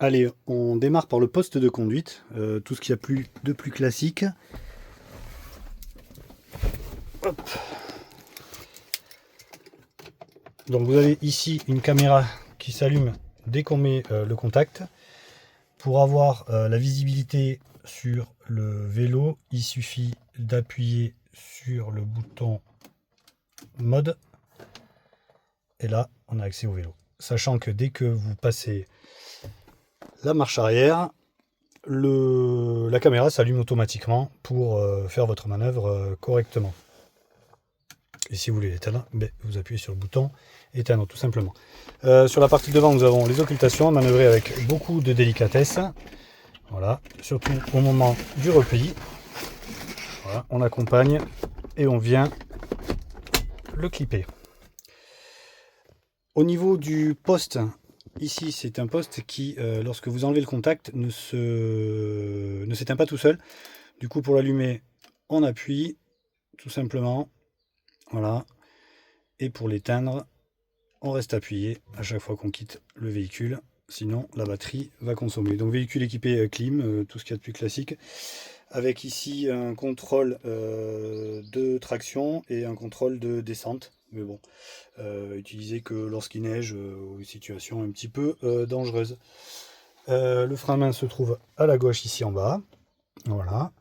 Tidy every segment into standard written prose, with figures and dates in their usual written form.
Allez, on démarre par le poste de conduite, tout ce qu'il y a de plus classique. Hop. Donc vous avez ici une caméra qui s'allume dès qu'on met le contact. Pour avoir la visibilité sur le vélo, il suffit d'appuyer sur le bouton mode. Et là, on a accès au vélo. Sachant que dès que vous passez la marche arrière, la caméra s'allume automatiquement pour faire votre manœuvre correctement. Et si vous voulez l'éteindre, vous appuyez sur le bouton éteindre tout simplement. Sur la partie devant, nous avons les occultations, manœuvrer avec beaucoup de délicatesse. Voilà, surtout au moment du repli. Voilà, on accompagne et on vient le clipper. Au niveau du poste, ici c'est un poste qui, lorsque vous enlevez le contact, ne s'éteint pas tout seul. Du coup, pour l'allumer, on appuie tout simplement. Voilà. Et pour l'éteindre, on reste appuyé à chaque fois qu'on quitte le véhicule. Sinon, la batterie va consommer. Donc, véhicule équipé clim, tout ce qu'il y a de plus classique. Avec ici un contrôle de traction et un contrôle de descente. Mais bon, utilisé que lorsqu'il neige ou une situation un petit peu dangereuse. Le frein à main se trouve à la gauche ici en bas. Voilà.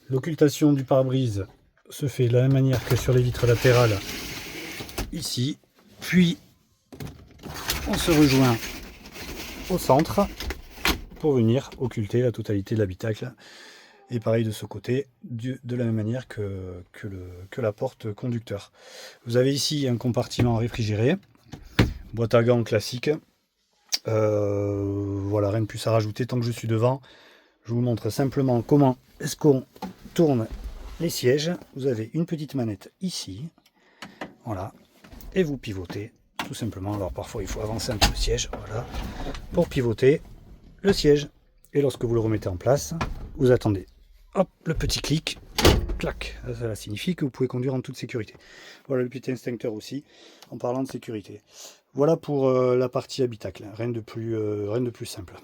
L'occultation du pare-brise se fait de la même manière que sur les vitres latérales ici. Puis on se rejoint au centre pour venir occulter la totalité de l'habitacle. Et pareil de ce côté, de la même manière que la porte conducteur. Vous avez ici un compartiment réfrigéré, boîte à gants classique. Voilà, rien de plus à rajouter. Tant que je suis devant, je vous montre simplement comment est-ce qu'on tourne les sièges. Vous avez une petite manette ici, voilà, et vous pivotez tout simplement. Alors parfois il faut avancer un peu le siège, voilà, pour pivoter le siège. Et lorsque vous le remettez en place, vous attendez. Hop, le petit clic, clac. Ça signifie que vous pouvez conduire en toute sécurité. Voilà le petit instincteur aussi, en parlant de sécurité. Voilà pour la partie habitacle, rien de plus simple.